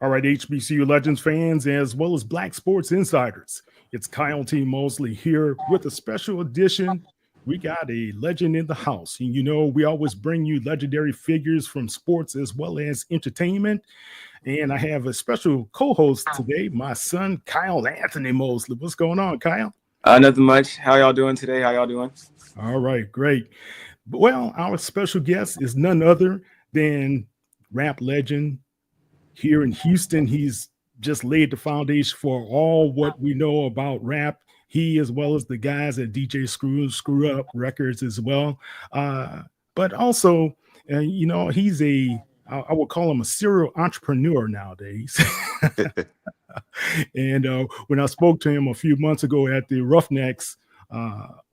All right, HBCU Legends fans, as well as Black Sports Insiders. It's Kyle T. Mosley here with a special edition. We got a legend in the house. And you know, we always bring you legendary figures from sports as well as entertainment. And I have a special co host today, my son, Kyle Anthony Mosley. What's going on, Kyle? Nothing much. How y'all doing today? How y'all doing? All right, great. Well, our special guest is none other than rap legend here in Houston. He's just laid the foundation for all what we know about rap. He, as well as the guys at DJ Screw Up Records as well. But also, he's I would call him a serial entrepreneur nowadays. And when I spoke to him a few months ago at the Roughnecks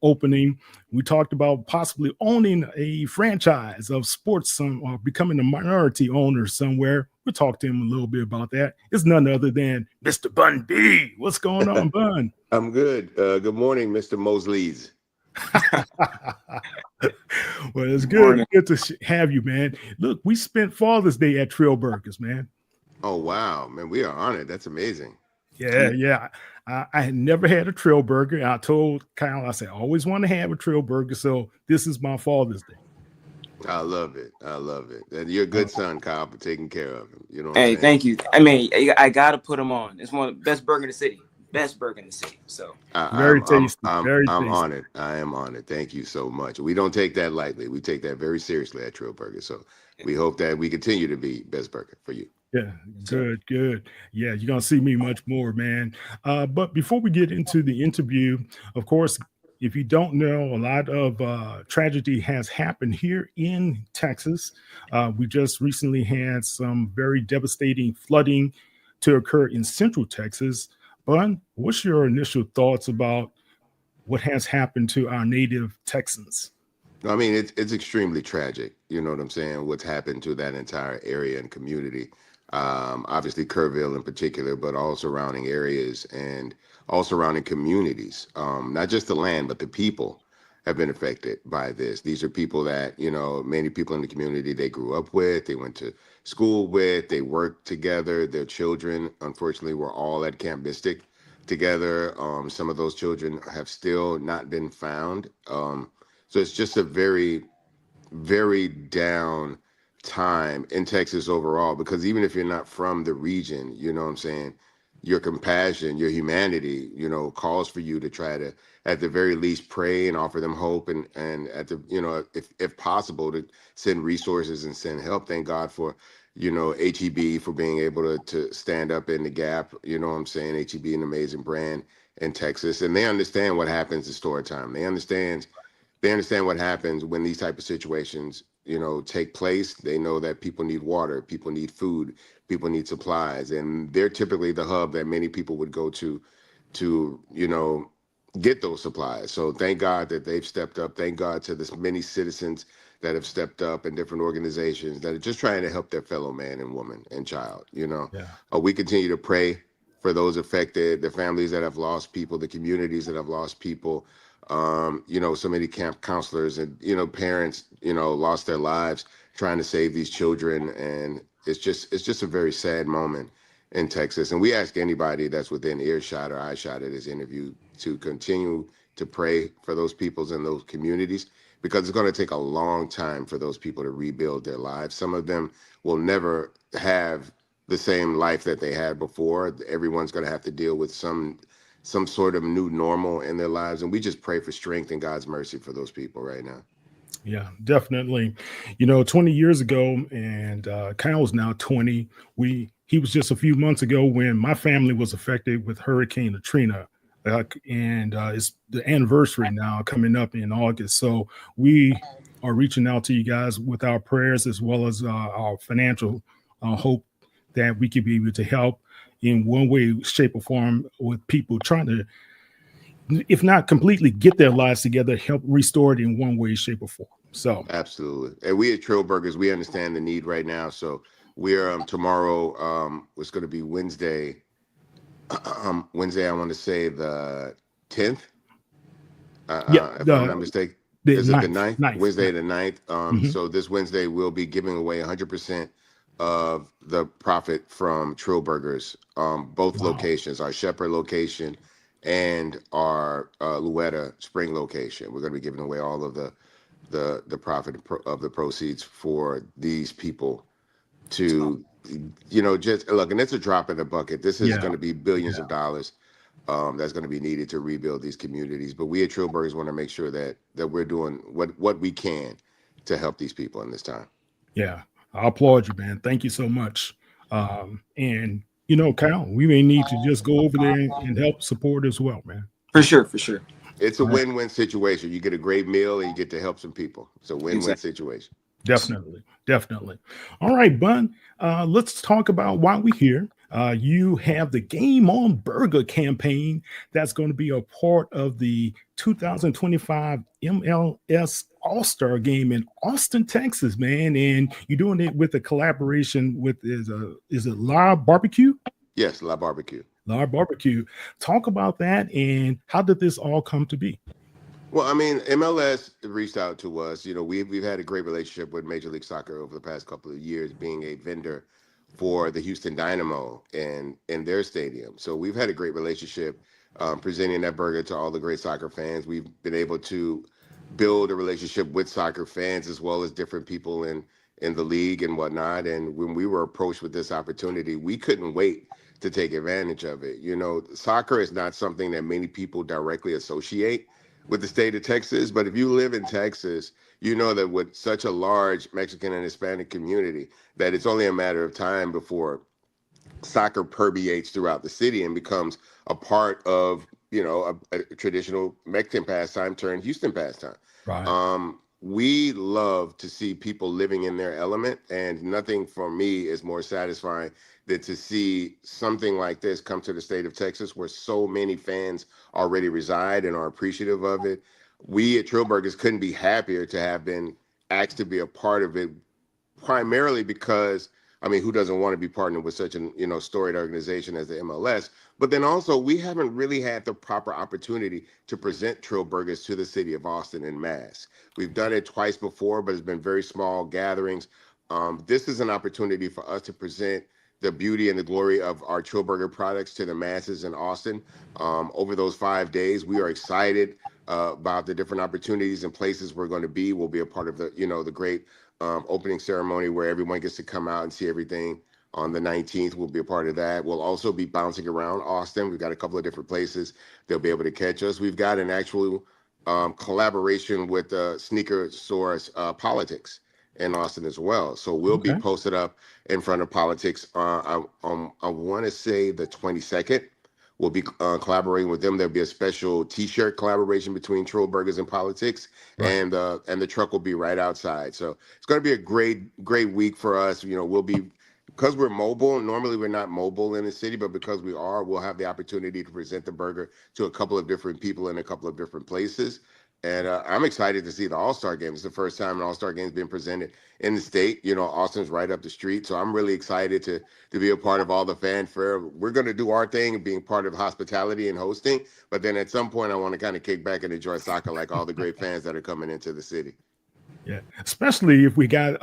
opening, we talked about possibly owning a franchise of sports, or becoming a minority owner somewhere. We talked to him a little bit about that. It's none other than Mr. Bun B. What's going on, Bun? I'm good. Good morning, Mr. Mosleys. Well, it's good to have you, man. Look, we spent Father's Day at Trill Burgers, man. Oh, wow, man. We are honored. That's amazing. Yeah. I had never had a Trill Burger. I told Kyle, I said, I always want to have a Trill Burger. So this is my Father's Day. I love it. And you're a good son, Kyle, for taking care of him. You know. Hey, thank you. I mean, I gotta put him on. It's one of the best burger in the city. So very tasty. I'm tasty. honored. I am honored. Thank you so much. We don't take that lightly. We take that very seriously at Trill Burger. So we hope that we continue to be best burger for you. Yeah, good. Yeah, you're gonna see me much more, man. But before we get into the interview, of course, if you don't know, a lot of tragedy has happened here in Texas. We just recently had some very devastating flooding to occur in Central Texas. Bun, what's your initial thoughts about what has happened to our native Texans? I mean, it's extremely tragic. You know what I'm saying? What's happened to that entire area and community. Obviously Kerrville in particular, but all surrounding areas and all surrounding communities. Not just the land, but the people have been affected by this. These are people that, many people in the community they grew up with, they went to school with, they worked together. Their children, unfortunately, were all at Camp Mystic together. Some of those children have still not been found. So it's just a very, very down time in Texas overall, because even if you're not from the region, you know what I'm saying, your compassion, your humanity, calls for you to try to, at the very least, pray and offer them hope, and at the, if possible, to send resources and send help. Thank God for, HEB for being able to stand up in the gap. You know what I'm saying? HEB, an amazing brand in Texas, and they understand what happens in story time. They understand what happens when these type of situations take place. They know that people need water, people need food, people need supplies, and they're typically the hub that many people would go to get those supplies. So thank God that they've stepped up. Thank God to this many citizens that have stepped up, and different organizations that are just trying to help their fellow man and woman and child. We continue to pray for those affected, the families that have lost people, the communities that have lost people. So many camp counselors and, parents, lost their lives trying to save these children. And it's just a very sad moment in Texas. And we ask anybody that's within earshot or eyeshot of this interview to continue to pray for those peoples in those communities, because it's going to take a long time for those people to rebuild their lives. Some of them will never have the same life that they had before. Everyone's going to have to deal with some sort of new normal in their lives. And we just pray for strength and God's mercy for those people right now. Yeah, definitely. 20 years ago, and Kyle's now 20. He was just a few months ago when my family was affected with Hurricane Katrina. And it's the anniversary now coming up in August. So we are reaching out to you guys with our prayers, as well as our financial hope that we could be able to help in one way, shape, or form with people trying to, if not completely get their lives together, help restore it in one way, shape, or form. So absolutely. And we at Trill Burgers, we understand the need right now. So we're tomorrow, it's going to be Wednesday, I want to say the 10th. If I'm not mistaken. Is it the 9th? Wednesday the 9th. So this Wednesday we'll be giving away 100% of the profit from Trill Burgers, both Wow. locations, our Shepherd location and our Louetta Spring location. We're going to be giving away all of the profit of the proceeds for these people to, just look. And it's a drop in the bucket. This is Yeah. going to be billions Yeah. of dollars that's going to be needed to rebuild these communities. But we at Trill Burgers want to make sure that we're doing what we can to help these people in this time. Yeah. I applaud you, man. Thank you so much. And Kyle, we may need to just go over there and help support as well, man. For sure, for sure. It's a All right. win-win situation. You get a great meal and you get to help some people. It's a win-win Exactly. situation. Definitely. Definitely. All right, Bun. Let's talk about why we're here. You have the Game On Burger campaign that's going to be a part of the 2025 MLS All-Star Game in Austin, Texas, man. And you're doing it with a collaboration with is it Live Barbecue? Yes, La Barbecue. Live Barbecue. Talk about that and how did this all come to be? Well, I mean, MLS reached out to us. We've had a great relationship with Major League Soccer over the past couple of years, being a vendor for the Houston Dynamo and in their stadium. So we've had a great relationship presenting that burger to all the great soccer fans. We've been able to build a relationship with soccer fans as well as different people in the league and whatnot. And when we were approached with this opportunity, we couldn't wait to take advantage of it. Soccer is not something that many people directly associate with the state of Texas, but if you live in Texas, you know that with such a large Mexican and Hispanic community, that it's only a matter of time before soccer permeates throughout the city and becomes a part of, a traditional Mexican pastime turned Houston pastime. Right. We love to see people living in their element, and nothing for me is more satisfying than to see something like this come to the state of Texas where so many fans already reside and are appreciative of it. We at Trill Burgers couldn't be happier to have been asked to be a part of it, primarily because, I mean, who doesn't want to be partnered with such an storied organization as the MLS? But then also, we haven't really had the proper opportunity to present Trill Burgers to the city of Austin en masse. We've done it twice before, but it's been very small gatherings. This is an opportunity for us to present the beauty and the glory of our Trill Burger products to the masses in Austin. Over those 5 days, we are excited about the different opportunities and places we're going to be. We'll be a part of the great opening ceremony where everyone gets to come out and see everything. On the 19th, we'll be a part of that. We'll also be bouncing around Austin. We've got a couple of different places they'll be able to catch us. We've got an actual collaboration with Sneaker Source Politics in Austin as well. So we'll be Okay. posted up in front of Politics. I want to say the 22nd. We'll be collaborating with them. There'll be a special T-shirt collaboration between Trill Burgers and Politics, Right. and the truck will be right outside. So it's going to be a great week for us. We'll be, because we're mobile. Normally we're not mobile in the city, but because we are, we'll have the opportunity to present the burger to a couple of different people in a couple of different places. And I'm excited to see the All-Star Game. It's the first time an All-Star Game has been presented in the state. Austin's right up the street, so I'm really excited to be a part of all the fanfare. We're going to do our thing, being part of hospitality and hosting, but then at some point I want to kind of kick back and enjoy soccer like all the great fans that are coming into the city. Yeah, especially if we got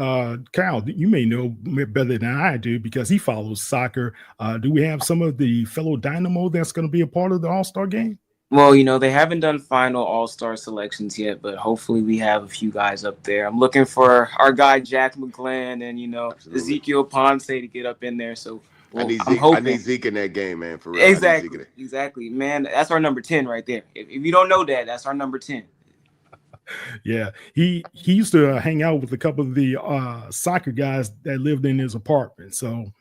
Kyle. You may know better than I do because he follows soccer. Do we have some of the fellow Dynamo that's going to be a part of the All-Star Game? Well, they haven't done final all-star selections yet, but hopefully we have a few guys up there. I'm looking for our guy Jack McGlenn and Absolutely. Ezekiel Ponce to get up in there. So I need I'm Zeke. I need hoping. Zeke in that game, man. For real. I need Zeke in Exactly, it. exactly, man. That's our number 10 right there. If you don't know that, that's our number 10. Yeah, he used to hang out with a couple of the soccer guys that lived in his apartment. So,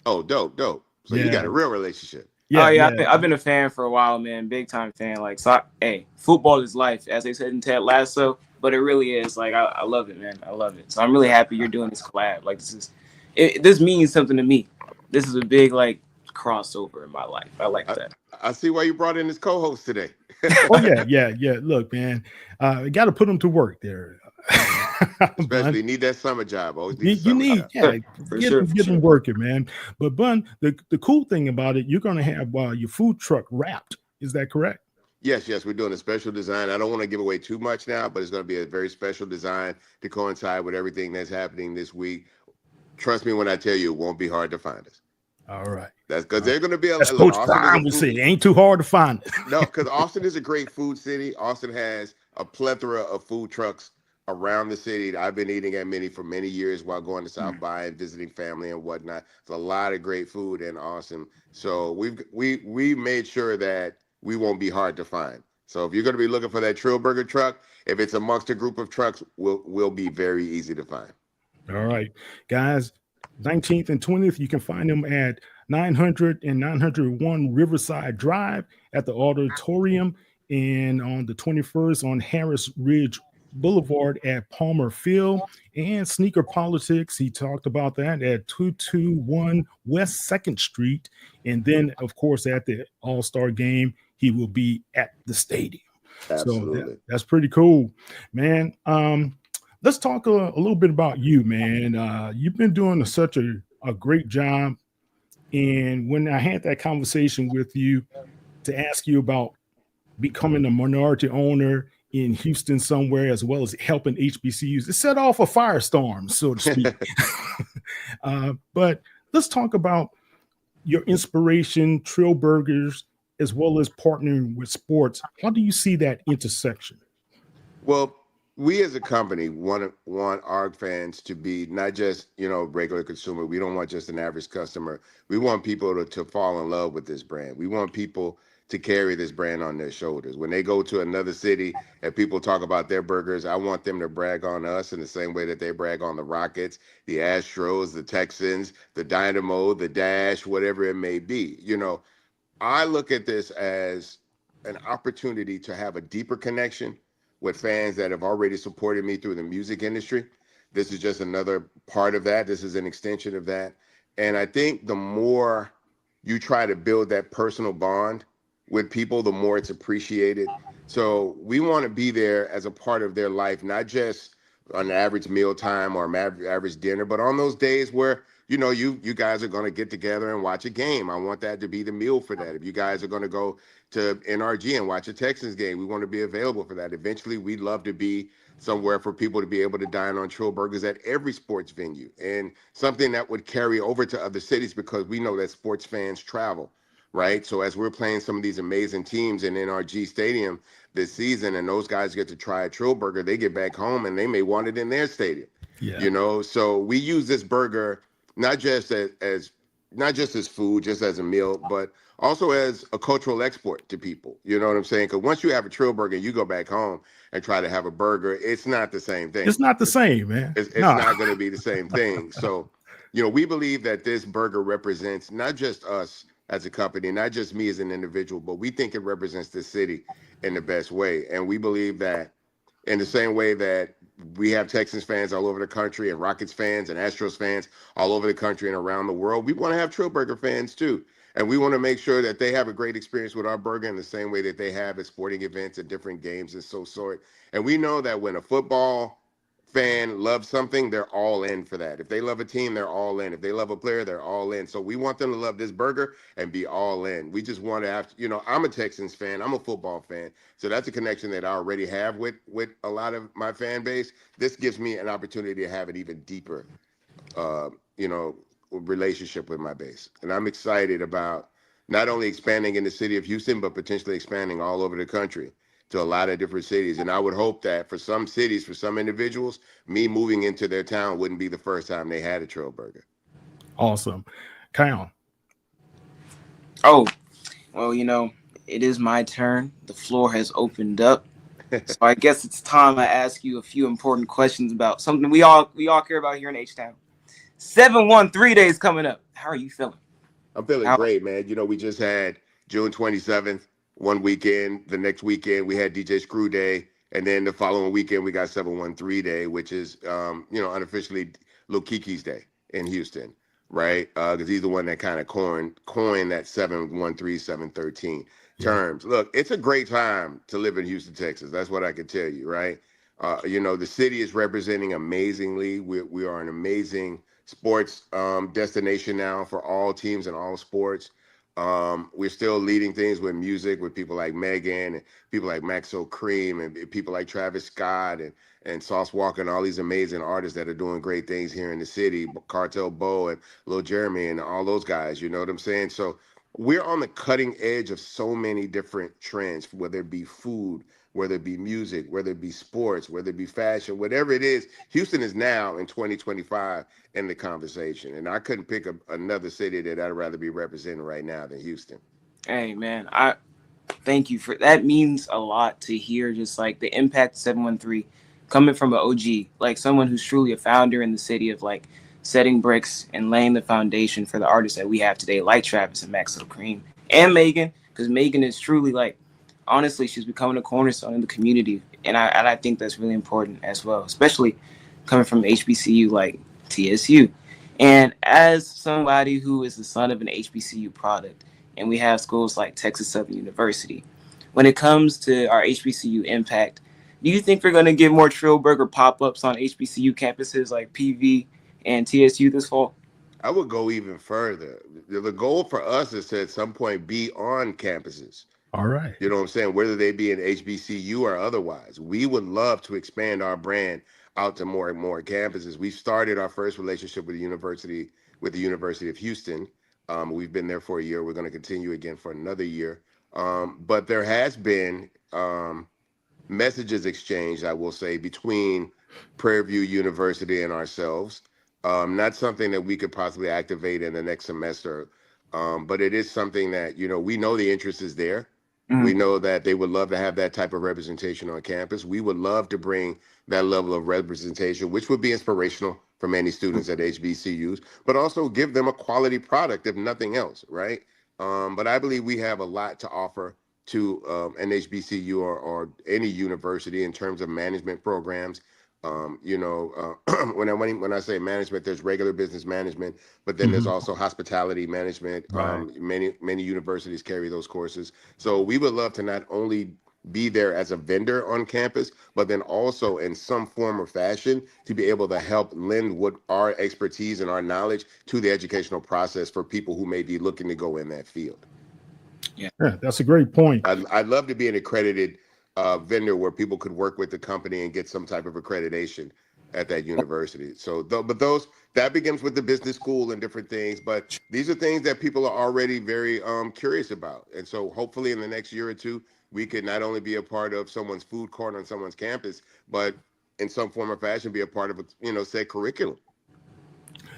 Oh, dope. So you yeah, got a real relationship. Oh yeah, yeah. I've been a fan for a while, man. Big time fan. Like, hey, football is life, as they said in Ted Lasso. But it really is. Like, I love it, man. I love it. So I'm really happy you're doing this collab. Like, this means something to me. This is a big crossover in my life. I like that. I see why you brought in this co-host today. Oh yeah. Look, man, got to put them to work there. Especially need that summer job. Always need You need, job. get them working, man. But Bun, the cool thing about it, you're gonna have your food truck wrapped. Is that correct? Yes, we're doing a special design. I don't want to give away too much now, but it's going to be a very special design to coincide with everything that's happening this week. Trust me when I tell you, it won't be hard to find us. All right. That's because they're going to be As look. Coach Austin is a Prime would food. say, it ain't too hard to find it. No, because Austin is a great food city. Austin has a plethora of food trucks around the city. I've been eating at many for many years while going to South by and visiting family and whatnot. There's a lot of great food in Austin. So we made sure that we won't be hard to find. So if you're going to be looking for that Trill Burger truck, if it's amongst a group of trucks, will be very easy to find. All right, guys, 19th and 20th, you can find them at 900 and 901 Riverside Drive at the auditorium, and on the 21st on Harris Ridge Boulevard at Palmer Field. And Sneaker Politics, he talked about that at 221 West 2nd Street. And then, of course, at the All-Star game, he will be at the stadium. Absolutely. So that's pretty cool, man. Let's talk a little bit about you, man. You've been doing such a great job. And when I had that conversation with you to ask you about becoming a minority owner in Houston somewhere, as well as helping HBCUs, it set off a firestorm, so to speak. But let's talk about your inspiration, Trill Burgers, as well as partnering with sports. How do you see that intersection? Well, we as a company want our fans to be not just, regular consumer. We don't want just an average customer. We want people to fall in love with this brand. We want people to carry this brand on their shoulders. When they go to another city and people talk about their burgers, I want them to brag on us in the same way that they brag on the Rockets, the Astros, the Texans, the Dynamo, the Dash, whatever it may be. I look at this as an opportunity to have a deeper connection with fans that have already supported me through the music industry. This is just another part of that. This is an extension of that. And I think the more you try to build that personal bond with people, the more it's appreciated. So we want to be there as a part of their life, not just an average mealtime or average dinner, but on those days where you guys are going to get together and watch a game. I want that to be the meal for that. If you guys are going to go to NRG and watch a Texans game, we want to be available for that. Eventually, we'd love to be somewhere for people to be able to dine on Trill Burgers at every sports venue, and something that would carry over to other cities because we know that sports fans travel, right? So as we're playing some of these amazing teams in NRG Stadium this season, and those guys get to try a Trill Burger, they get back home and they may want it in their stadium. Yeah. So we use this burger not just as food, just as a meal, but also as a cultural export to people. You know what I'm saying? Because once you have a Trill Burger, you go back home and try to have a burger, it's not the same thing. It's not the same, man. It's not going to be the same thing. So, we believe that this burger represents not just us as a company, not just me as an individual, but we think it represents the city in the best way. And we believe that in the same way that we have Texans fans all over the country and Rockets fans and Astros fans all over the country and around the world, we want to have Trill Burger fans too. And we want to make sure that they have a great experience with our burger in the same way that they have at sporting events at different games and so sort. And we know that when a football fan loves something, they're all in for that. If they love a team, they're all in. If they love a player, they're all in. So we want them to love this burger and be all in. We just want to have, I'm a Texans fan. I'm a football fan. So that's a connection that I already have with a lot of my fan base. This gives me an opportunity to have an even deeper, relationship with my base. And I'm excited about not only expanding in the city of Houston, but potentially expanding all over the country to a lot of different cities. And I would hope that for some cities, for some individuals, me moving into their town wouldn't be the first time they had a Trill Burger. Awesome. Kyle. Oh, well, it is my turn. The floor has opened up. So I guess it's time I ask you a few important questions about something we all care about here in H-Town. 713 days coming up. How are you feeling? I'm feeling great, man. We just had June 27th, one weekend. The next weekend, we had DJ Screw Day. And then the following weekend, we got 713 Day, which is, unofficially Lil Kiki's Day in Houston, right? Because he's the one that kind of coined that 713, 713 terms. Look, it's a great time to live in Houston, Texas. That's what I can tell you, right? The city is representing amazingly. We are an amazing sports destination now for all teams and all sports. We're still leading things with music with people like Megan and people like Maxo Cream and people like Travis Scott and Sauce Walker and all these amazing artists that are doing great things here in the city, Cartel Bo and Lil Jeremy and all those guys, you know what I'm saying? So we're on the cutting edge of so many different trends, whether it be food, whether it be music, whether it be sports, whether it be fashion, whatever it is. Houston is now in 2025 in the conversation. And I couldn't pick another city that I'd rather be representing right now than Houston. Hey man, I thank you for that. Means a lot to hear just like the impact 713 coming from an OG, like someone who's truly a founder in the city of like setting bricks and laying the foundation for the artists that we have today, like Travis and Max Little Cream and Megan, because Megan is truly like honestly, she's becoming a cornerstone in the community. And I think that's really important as well, especially coming from HBCU like TSU. And as somebody who is the son of an HBCU product, and we have schools like Texas Southern University, when it comes to our HBCU impact, do you think we're going to get more Trill Burger pop-ups on HBCU campuses like PV and TSU this fall? I would go even further. The goal for us is to at some point be on campuses. All right. You know what I'm saying? Whether they be in HBCU or otherwise, we would love to expand our brand out to more and more campuses. We started our first relationship with the University of Houston. We've been there for a year. We're going to continue again for another year. But there has been messages exchanged, I will say, between Prairie View University and ourselves. Not something that we could possibly activate in the next semester, but it is something that, you know, we know the interest is there. We know that they would love to have that type of representation on campus. We would love to bring that level of representation, which would be inspirational for many students at HBCUs, but also give them a quality product, if nothing else, right? But I believe we have a lot to offer to an HBCU or any university in terms of management programs. When I say management, there's regular business management, but then there's also hospitality management. Right. Many universities carry those courses. So we would love to not only be there as a vendor on campus, but then also in some form or fashion to be able to help lend what our expertise and our knowledge to the educational process for people who may be looking to go in that field. Yeah, that's a great point. I'd love to be an accredited vendor where people could work with the company and get some type of accreditation at that university. So, that begins with the business school and different things. But these are things that people are already very curious about. And so, hopefully, in the next year or two, we could not only be a part of someone's food court on someone's campus, but in some form or fashion, be a part of said curriculum.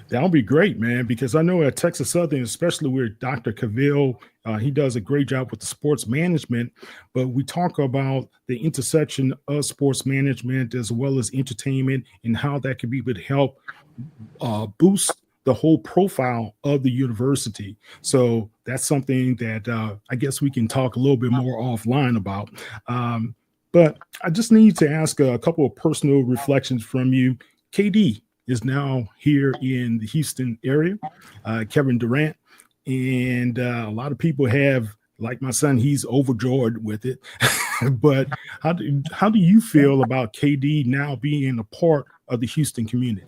That would be great, man, because I know at Texas Southern, especially with Dr. Cavill, he does a great job with the sports management, but we talk about the intersection of sports management as well as entertainment and how that could be would help boost the whole profile of the university. So that's something that I guess we can talk a little bit more offline about. But I just need to ask a couple of personal reflections from you. KD is now here in the Houston area, Kevin Durant. And a lot of people have, like my son, he's overjoyed with it. But how do you feel about KD now being a part of the Houston community?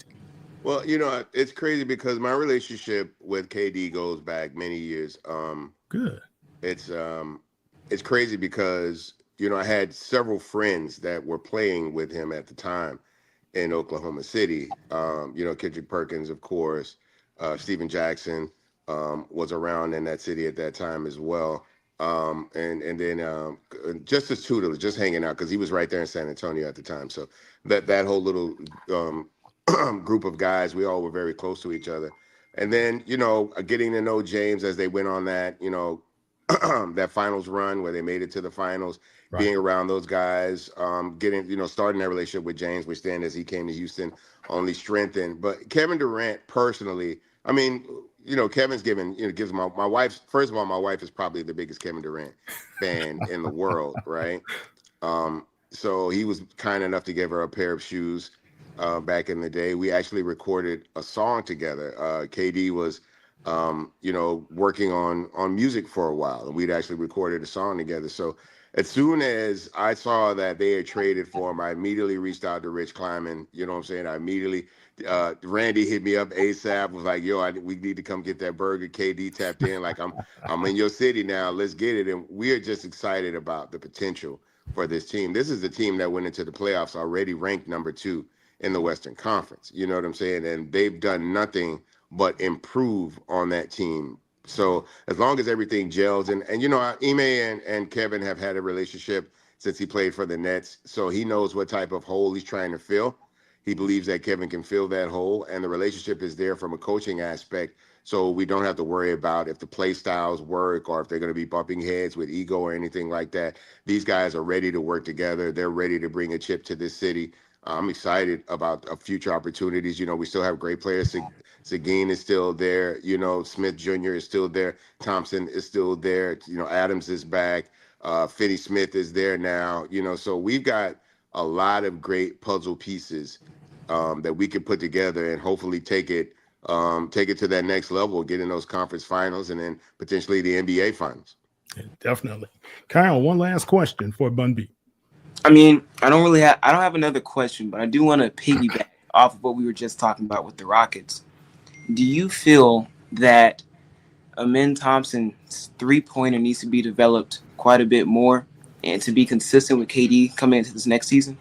Well, it's crazy because my relationship with KD goes back many years. Good. It's crazy because, I had several friends that were playing with him at the time in Oklahoma City. Kendrick Perkins, of course, Steven Jackson was around in that city at that time as well. And then Justice Tudor was just hanging out because he was right there in San Antonio at the time. So that whole little group of guys, we all were very close to each other. And then, getting to know James as they went on that, that finals run where they made it to the finals, right. Being around those guys, starting that relationship with James, which then as he came to Houston only strengthened. But Kevin Durant personally, I mean, Kevin's gives my wife, first of all, my wife is probably the biggest Kevin Durant fan in the world, right? So he was kind enough to give her a pair of shoes back in the day. We actually recorded a song together. KD was working on music for a while, and we'd actually recorded a song together. So as soon as I saw that they had traded for him, I immediately reached out to Rich Kleiman. You know what I'm saying? I immediately, Randy hit me up ASAP, was like, yo, we need to come get that burger. KD tapped in, like, I'm in your city now. Let's get it. And we are just excited about the potential for this team. This is the team that went into the playoffs already ranked number 2 in the Western Conference. You know what I'm saying? And they've done nothing but improve on that team. So as long as everything gels, and you know, Ime and Kevin have had a relationship since he played for the Nets, so he knows what type of hole he's trying to fill. He believes that Kevin can fill that hole, and the relationship is there from a coaching aspect. So we don't have to worry about if the play styles work or if they're going to be bumping heads with ego or anything like that. These guys are ready to work together. They're ready to bring a chip to this city. I'm excited about future opportunities. You know, we still have great players. Seguin is still there. You know, Smith Jr. is still there. Thompson is still there. You know, Adams is back. Finney Smith is there now. You know, so we've got a lot of great puzzle pieces that we can put together and hopefully take it to that next level, get in those conference finals and then potentially the NBA finals. Yeah, definitely. Kyle, one last question for Bun B. I mean, I don't have another question, but I do want to piggyback off of what we were just talking about with the Rockets. Do you feel that Amen Thompson's 3-pointer needs to be developed quite a bit more and to be consistent with KD coming into this next season?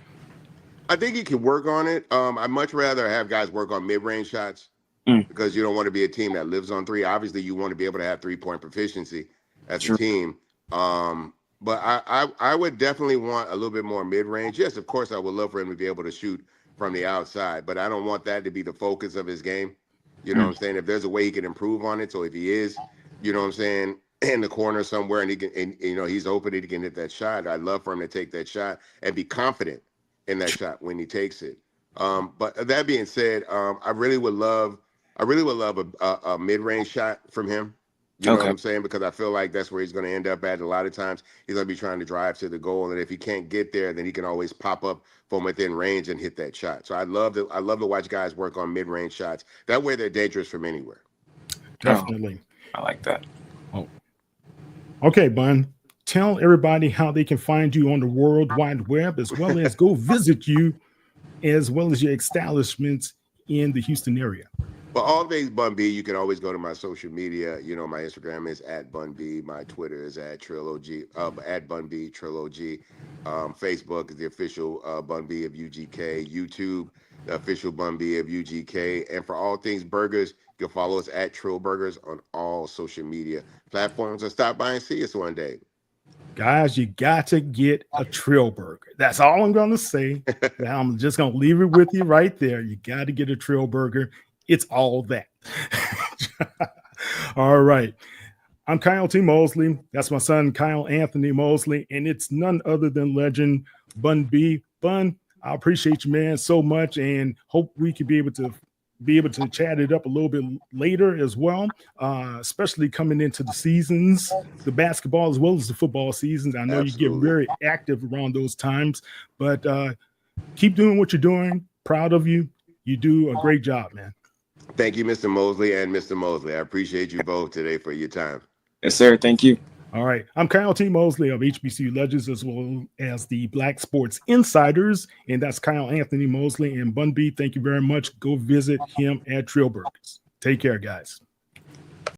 I think he can work on it. I'd much rather have guys work on mid-range shots because you don't want to be a team that lives on 3. Obviously, you want to be able to have 3-point proficiency as a team. But I would definitely want a little bit more mid-range. Yes, of course, I would love for him to be able to shoot from the outside, but I don't want that to be the focus of his game. You know what I'm saying? If there's a way he can improve on it, so if he is, you know what I'm saying, in the corner somewhere and he can, and you know, he's open, he can hit that shot. I'd love for him to take that shot and be confident in that shot when he takes it. But that being said, I really would love a mid-range shot from him. You know what I'm saying? Because I feel like that's where he's going to end up at. A lot of times he's going to be trying to drive to the goal. And if he can't get there, then he can always pop up from within range and hit that shot. So I love to watch guys work on mid-range shots. That way they're dangerous from anywhere. Definitely. I like that. Oh. Okay, Bun. Tell everybody how they can find you on the World Wide Web, as well as go visit you, as well as your establishments in the Houston area. Well, all things Bun B, you can always go to my social media. You know, my Instagram is @BunB. My Twitter is @Trilogy, @BunB Trilogy. Facebook is the official Bun B of UGK. YouTube, the official Bun B of UGK. And for all things burgers, you can follow us @TrillBurgers on all social media platforms, or stop by and see us one day. Guys, you got to get a Trill Burger. That's all I'm going to say. I'm just going to leave it with you right there. You got to get a Trill Burger. It's all that. All right. I'm Kyle T. Mosley. That's my son, Kyle Anthony Mosley. And it's none other than legend Bun B. Bun, I appreciate you, man, so much. And hope we could be able to chat it up a little bit later as well, especially coming into the seasons, the basketball as well as the football seasons. I know you get very active around those times, but keep doing what you're doing. Proud of you. You do a great job, man. Thank you, Mr. Mosley and Mr. Mosley. I appreciate you both today for your time. Yes, sir. Thank you. All right. I'm Kyle T. Mosley of HBCU Legends, as well as the Black Sports Insiders. And that's Kyle Anthony Mosley. And Bun B, thank you very much. Go visit him at Trill Burgers. Take care, guys.